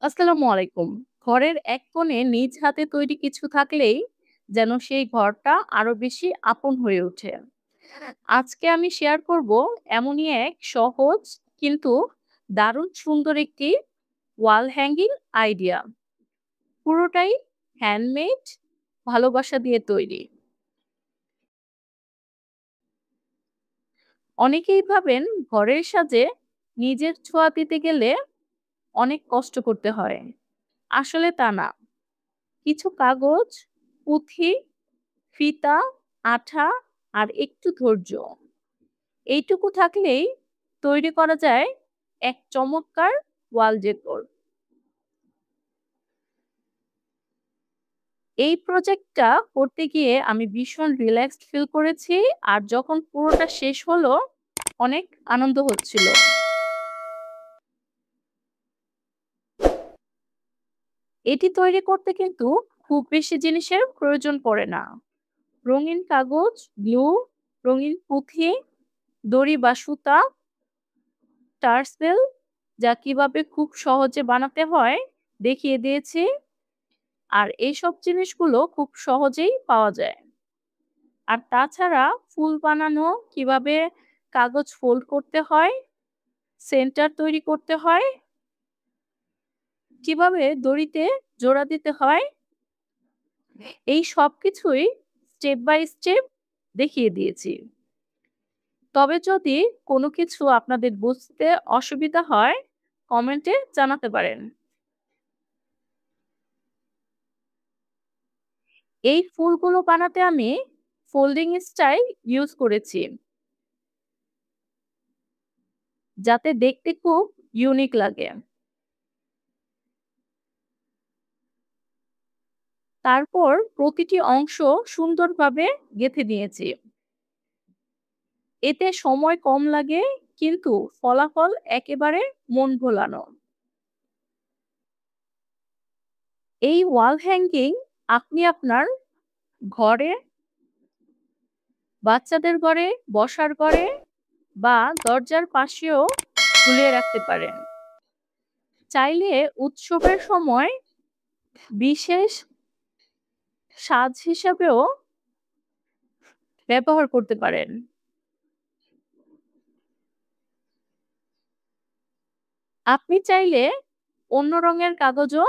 আসসালামু আলাইকুম। ঘরের এক কোণে নিজ হাতে তৈরি কিছু থাকলেই যেন সেই ঘরটা আরো বেশি আপন হয়ে ওঠে। আজকে আমি শেয়ার করব এমনই এক সহজ কিন্তু দারুণ সুন্দর একটি ওয়াল হ্যাঙ্গিং আইডিয়া। পুরোটাই হ্যান্ডমেড, ভালোবাসা দিয়ে তৈরি। অনেকেই ভাবেন ঘরের সাজে নিজের ছোঁয়া দিতে গেলে অনেক কষ্ট করতে হয়। আসলে তা না। কিছু কাগজ, পুঁথি, ফিতা, আঠা আর একটু ধৈর্য। এইটুকু থাকলেই তৈরি করা যায় এক চমৎকার ওয়াল ডেকোর। এই প্রজেক্টটা করতে গিয়ে আমি ভীষণ রিল্যাক্সড ফিল করেছি, আর যখন পুরোটা শেষ হলো অনেক আনন্দ হচ্ছিল। এটি তৈরি করতে কিন্তু খুব বেশি জিনিসের প্রয়োজন পড়ে না। রঙিন কাগজ, গ্লু, রঙিন পুঁথি, দড়ি বা সুতা, টার্সেল, যা কিভাবে খুব সহজে বানাতে হয় দেখিয়ে দিয়েছি। আর এইসব জিনিসগুলো খুব সহজেই পাওয়া যায়। আর তাছাড়া ফুল বানানো, কিভাবে কাগজ ফোল্ড করতে হয়, সেন্টার তৈরি করতে হয়, কিভাবে দড়িতে জোড়া দিতে হয়, এই সবকিছুই স্টেপ বাই স্টেপ দেখিয়ে দিয়েছি। তবে যদি কোনো কিছু আপনাদের বুঝতে অসুবিধা হয়, কমেন্টে জানাতে পারেন। এই ফুলগুলো বানাতে আমি ফোল্ডিং স্টাইল ইউজ করেছি, যাতে দেখতে খুব ইউনিক লাগে। তারপর প্রতিটি অংশ সুন্দরভাবে গেঁথে নিয়েছি। এতে সময় কম লাগে, কিন্তু ফলাফল একেবারে মন ভোলানো। এই ওয়াল হ্যাঙ্গিং আপনি আপনার ঘরে, বাচ্চাদের ঘরে, বসার ঘরে বা দরজার পাশেও ঝুলিয়ে রাখতে পারেন। চাইলে উৎসবের সময় বিশেষ সাজ হিসাবেও ব্যবহার করতে পারেন। আপনি চাইলে অন্য রঙের কাগজও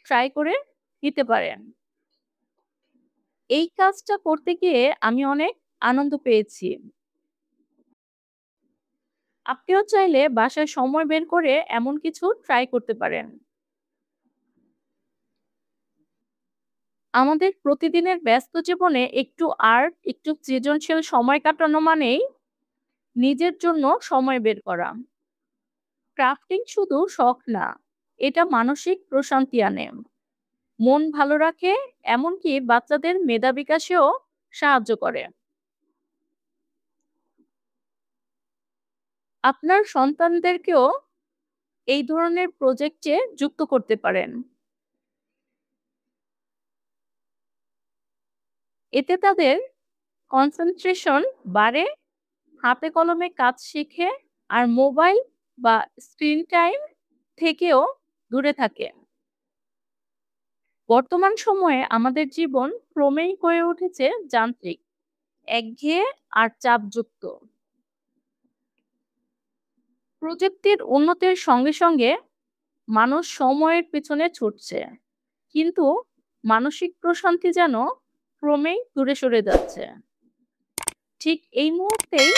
ট্রাই করে দিতে পারেন। এই কাজটা করতে গিয়ে আমি অনেক আনন্দ পেয়েছি। আপনিও চাইলে বাসায় সময় বের করে এমন কিছু ট্রাই করতে পারেন। আমাদের প্রতিদিনের ব্যস্ত জীবনে একটু আর্ট, একটু সৃজনশীল সময় কাটানো মানেই নিজের জন্য সময় বের করা। ক্রাফটিং শুধু শখ না, এটা মানসিক প্রশান্তি আনে, মন ভালো রাখে, এমনকি বাচ্চাদের মেধা বিকাশেও সাহায্য করে। আপনার সন্তানদেরকেও এই ধরনের প্রজেক্টে যুক্ত করতে পারেন। এতে তাদের কনসেনট্রেশন বাড়ে, হাতে কলমে কাজ শিখে, আর মোবাইল বা স্ক্রিন টাইম থেকেও দূরে থাকে। বর্তমান সময়ে আমাদের জীবন ক্রমেই হয়ে উঠেছে যান্ত্রিক, একঘেয়ে আর চাপযুক্ত। প্রযুক্তির উন্নতির সঙ্গে সঙ্গে মানুষ সময়ের পেছনে ছুটছে, কিন্তু মানসিক প্রশান্তি যেন ক্রমেই দূরে সরে যাচ্ছে। ঠিক এই মুহূর্তেই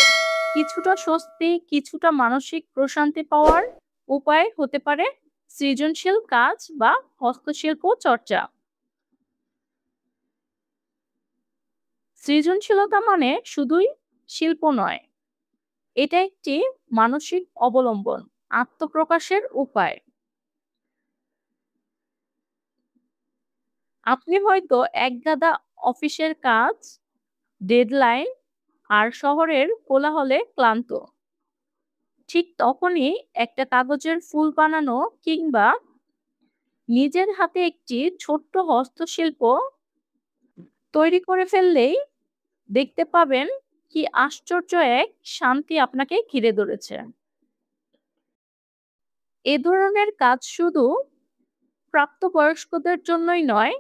কিছুটা স্বস্তি, কিছুটা মানসিক প্রশান্তি পাওয়ার উপায় হতে পারে সৃজনশীল কাজ বা হস্তশিল্প চর্চা। সৃজনশীলতা মানে শুধুই শিল্প নয়, এটা একটি মানসিক অবলম্বন, আত্মপ্রকাশের উপায়। আপনি হয়তো একগাদা অফিসের কাজ, ডেডলাইন আর শহরের কোলাহলে ক্লান্ত। ঠিক তখনই একটা কাগজের ফুল বানানো কিংবা নিজের হাতে একটি ছোট্ট হস্তশিল্প তৈরি করে ফেললেই দেখতে পাবেন কি আশ্চর্য এক শান্তি আপনাকে ঘিরে ধরেছে। এ ধরনের কাজ শুধু প্রাপ্তবয়স্কদের জন্যই নয়,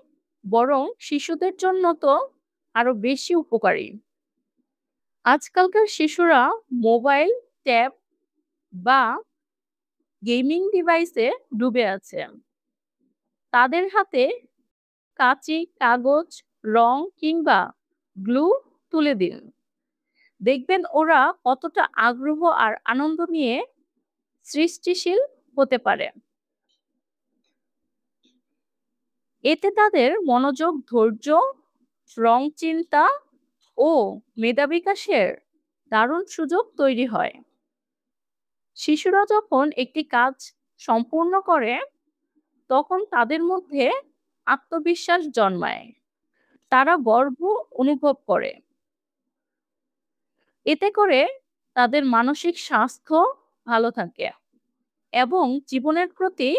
বরং শিশুদের জন্য তো আরো বেশি উপকারী। আজকালকার শিশুরা মোবাইল, ট্যাব বা গেমিং ডিভাইসে ডুবে আছে। তাদের হাতে কাঁচি, কাগজ, রং কিংবা গ্লু তুলে দিন। দেখবেন ওরা কতটা আগ্রহ আর আনন্দ নিয়ে সৃষ্টিশীল হতে পারে। এতে তাদের মনোযোগ, ধৈর্য, রং চিন্তা ও মেধা বিকাশের দারুণ সুযোগ তৈরি হয়। শিশুরা যখন একটি কাজ সম্পূর্ণ করে, তখন তাদের মধ্যে আত্মবিশ্বাস জন্মায়। তারা গর্ব অনুভব করে। এতে করে তাদের মানসিক স্বাস্থ্য ভালো থাকে এবং জীবনের প্রতি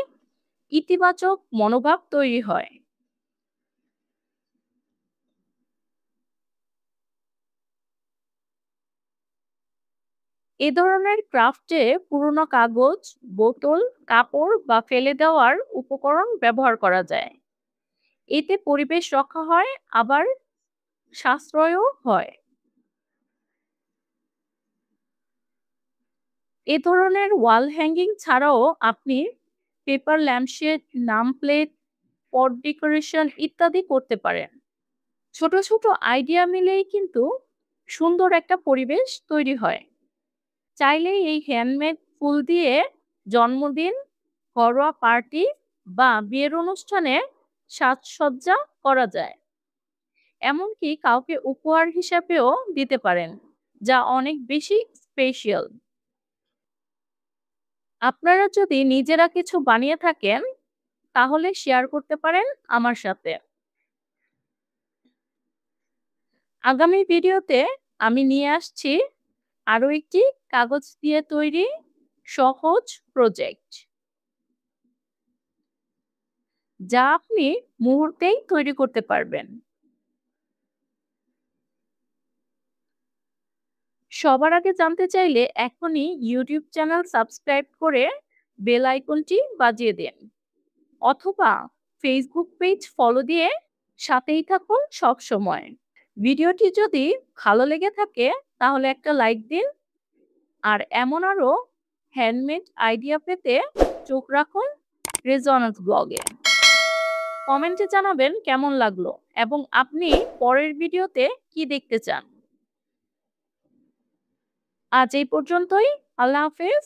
ইতিবাচক মনোভাব তৈরি হয়। এ ধরনের ক্রাফটে পুরোনো কাগজ, বোতল, কাপড় বা ফেলে দেওয়ার উপকরণ ব্যবহার করা যায়। এতে পরিবেশ রক্ষা হয়, আবার সাশ্রয়ও হয়। এ ধরনের ওয়াল হ্যাঙ্গিং ছাড়াও আপনি পেপার ল্যাম্পশেড, নাম প্লেট, পট ডেকোরেশন ইত্যাদি করতে পারেন। ছোট ছোট আইডিয়া মিলেই কিন্তু সুন্দর একটা পরিবেশ তৈরি হয়। চাইলেই এই হ্যান্ডমেড ফুল দিয়ে জন্মদিন, ঘরোয়া পার্টি বা বিয়ের অনুষ্ঠানে সাজসজ্জা করা যায়। এমনকি কাউকে উপহার হিসাবেও দিতে পারেন, যা অনেক বেশি স্পেশাল। আপনারা যদি নিজেরা কিছু বানিয়ে থাকেন, তাহলে শেয়ার করতে পারেন আমার সাথে। আগামী ভিডিওতে আমি নিয়ে আসছি আরো একটি কাগজ দিয়ে তৈরি সহজ প্রজেক্ট, যা আপনি মুহূর্তেই তৈরি করতে পারবেন। সবার আগে জানতে চাইলে এখনই ইউটিউব চ্যানেল সাবস্ক্রাইব করে বেল আইকনটি বাজিয়ে দিন, অথবা ফেসবুক পেজ ফলো দিয়ে সাথেই থাকুন সব সময়। ভিডিওটি যদি ভালো লেগে থাকে তাহলে একটা লাইক দিন, আর এমন আরো হ্যান্ডমেড আইডিয়া পেতে চোখ রাখুন রেজোন্যান্স ব্লগে। কমেন্টে জানাবেন কেমন লাগলো এবং আপনি পরের ভিডিওতে কি দেখতে চান। আজ এই পর্যন্তই। আল্লাহ হাফেজ।